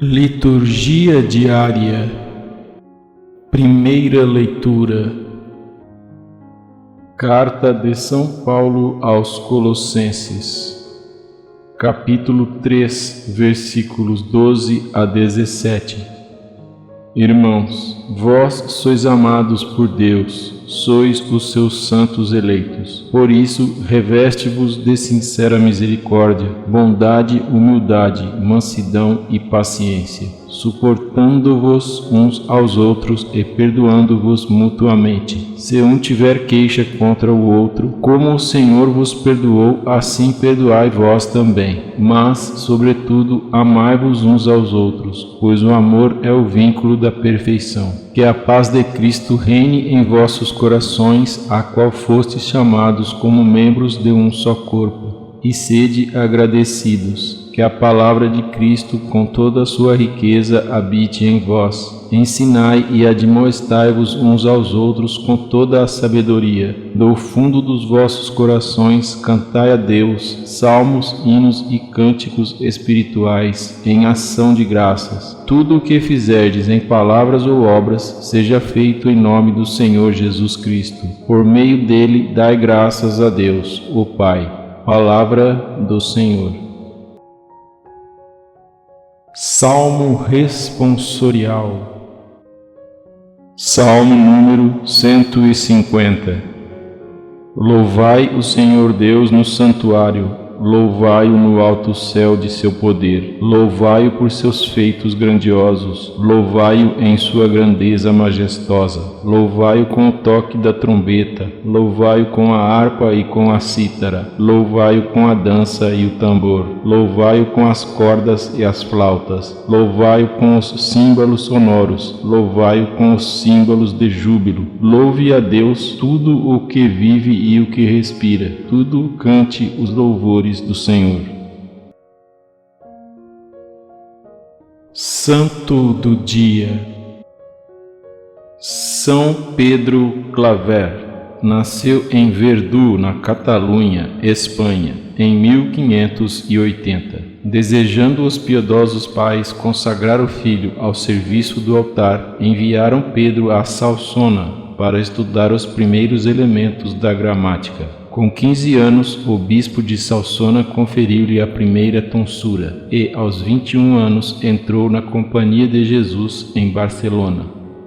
Liturgia diária. Primeira leitura. Carta de São Paulo aos Colossenses, capítulo 3, versículos 12 a 17. Irmãos, vós sois amados por Deus, sois os seus santos eleitos. Por isso, reveste-vos de sincera misericórdia, bondade, humildade, mansidão e paciência, suportando-vos uns aos outros e perdoando-vos mutuamente. Se um tiver queixa contra o outro, como o Senhor vos perdoou, assim perdoai vós também. Mas, sobretudo, amai-vos uns aos outros, pois o amor é o vínculo da perfeição. Que a paz de Cristo reine em vossos corações, a qual fostes chamados como membros de um só corpo, e sede agradecidos. Que a palavra de Cristo, com toda a sua riqueza, habite em vós. Ensinai e admoestai-vos uns aos outros com toda a sabedoria. Do fundo dos vossos corações cantai a Deus salmos, hinos e cânticos espirituais em ação de graças. Tudo o que fizerdes em palavras ou obras, seja feito em nome do Senhor Jesus Cristo. Por meio dele, dai graças a Deus, o Pai. Palavra do Senhor. Salmo responsorial. Salmo número 150. Louvai o Senhor Deus no santuário, louvai-o no alto céu de seu poder, louvai-o por seus feitos grandiosos, louvai-o em sua grandeza majestosa, louvai-o com o toque da trombeta, louvai-o com a harpa e com a cítara, louvai-o com a dança e o tambor, louvai-o com as cordas e as flautas, louvai-o com os símbolos sonoros, louvai-o com os símbolos de júbilo. Louve a Deus tudo o que vive e o que respira, tudo cante os louvores do Senhor. Santo do dia. São Pedro Claver. Nasceu em Verdú, na Catalunha, Espanha, em 1580. Desejando os piedosos pais consagrar o filho ao serviço do altar, enviaram Pedro a Solsona para estudar os primeiros elementos da gramática. Com 15 anos, o bispo de Solsona conferiu-lhe a primeira tonsura e, aos 21 anos, entrou na Companhia de Jesus em Barcelona.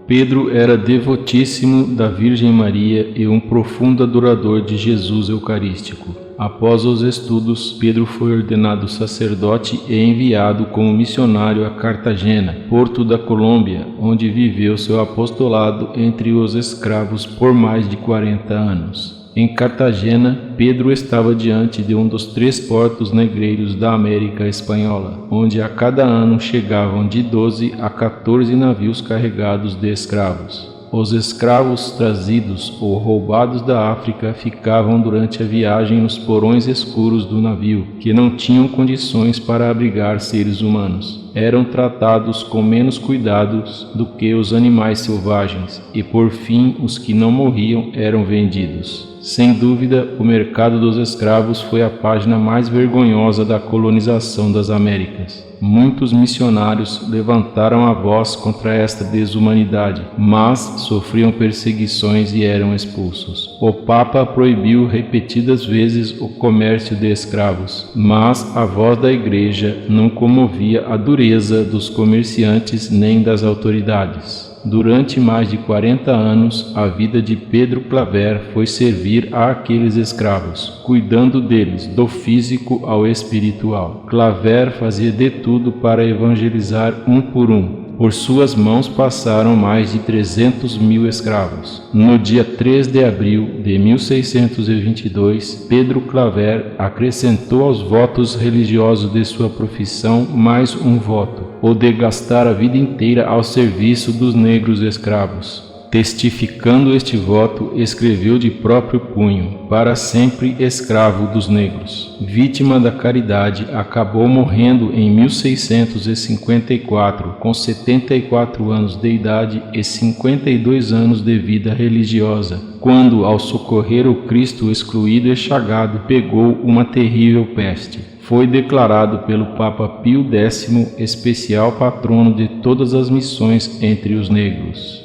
Pedro era devotíssimo da Virgem Maria e um profundo adorador de Jesus Eucarístico. Após os estudos, Pedro foi ordenado sacerdote e enviado como missionário a Cartagena, porto da Colômbia, onde viveu seu apostolado entre os escravos por mais de 40 anos. Em Cartagena, Pedro estava diante de um dos 3 portos negreiros da América Espanhola, onde a cada ano chegavam de 12 a 14 navios carregados de escravos. Os escravos trazidos ou roubados da África ficavam durante a viagem nos porões escuros do navio, que não tinham condições para abrigar seres humanos. Eram tratados com menos cuidados do que os animais selvagens, e por fim os que não morriam eram vendidos. Sem dúvida, o mercado dos escravos foi a página mais vergonhosa da colonização das Américas. Muitos missionários levantaram a voz contra esta desumanidade, mas sofriam perseguições e eram expulsos. O Papa proibiu repetidas vezes o comércio de escravos, mas a voz da Igreja não comovia a dureza dos comerciantes nem das autoridades. Durante mais de 40 anos, a vida de Pedro Claver foi servir àqueles escravos, cuidando deles, do físico ao espiritual. Claver fazia de tudo para evangelizar um por um. Por suas mãos passaram mais de 300.000 escravos. No dia 3 de abril de 1622, Pedro Claver acrescentou aos votos religiosos de sua profissão mais um voto, o de gastar a vida inteira ao serviço dos negros escravos. Testificando este voto, escreveu de próprio punho: para sempre escravo dos negros. Vítima da caridade, acabou morrendo em 1654, com 74 anos de idade e 52 anos de vida religiosa, quando, ao socorrer o Cristo excluído e chagado, pegou uma terrível peste. Foi declarado pelo Papa Pio X especial patrono de todas as missões entre os negros.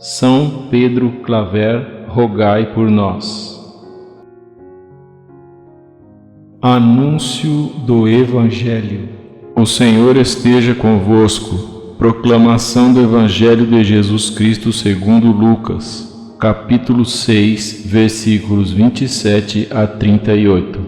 São Pedro Claver, rogai por nós. Anúncio do Evangelho. O Senhor esteja convosco. Proclamação do Evangelho de Jesus Cristo segundo Lucas, capítulo 6, versículos 27 a 38.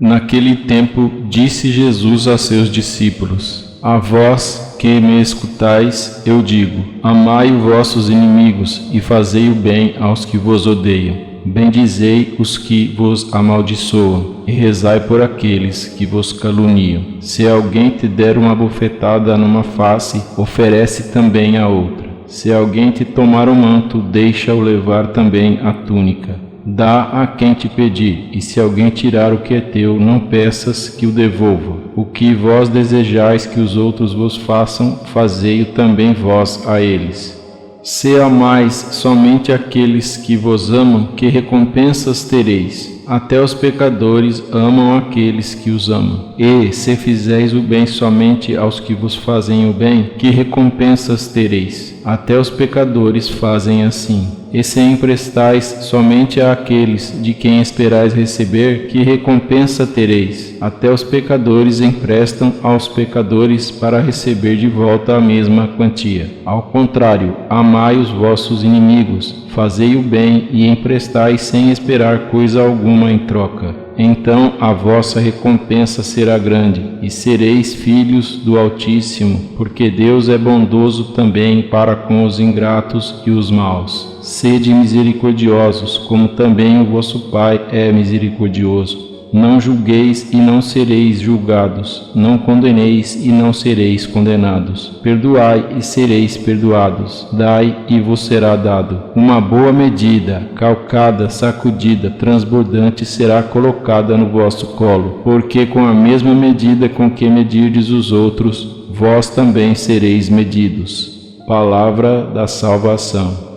Naquele tempo, disse Jesus a seus discípulos: a vós que me escutais, eu digo: amai os vossos inimigos e fazei o bem aos que vos odeiam. Bendizei os que vos amaldiçoam e rezai por aqueles que vos caluniam. Se alguém te der uma bofetada numa face, oferece também a outra. Se alguém te tomar o manto, deixa-o levar também a túnica. Dá a quem te pedir, e se alguém tirar o que é teu, não peças que o devolva. O que vós desejais que os outros vos façam, fazei-o também vós a eles. Se amais somente aqueles que vos amam, que recompensas tereis? Até os pecadores amam aqueles que os amam. E, se fizeis o bem somente aos que vos fazem o bem, que recompensas tereis? Até os pecadores fazem assim. E se emprestais somente àqueles de quem esperais receber, que recompensa tereis? Até os pecadores emprestam aos pecadores para receber de volta a mesma quantia. Ao contrário, amai os vossos inimigos, fazei o bem e emprestai sem esperar coisa alguma em troca. Então a vossa recompensa será grande, e sereis filhos do Altíssimo, porque Deus é bondoso também para com os ingratos e os maus. Sede misericordiosos, como também o vosso Pai é misericordioso. Não julgueis e não sereis julgados, não condeneis e não sereis condenados. Perdoai e sereis perdoados, dai e vos será dado. Uma boa medida, calcada, sacudida, transbordante será colocada no vosso colo, porque com a mesma medida com que medirdes os outros, vós também sereis medidos. Palavra da salvação.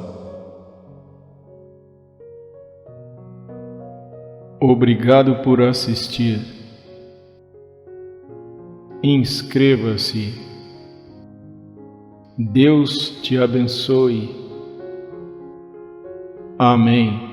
Obrigado por assistir. Inscreva-se. Deus te abençoe. Amém.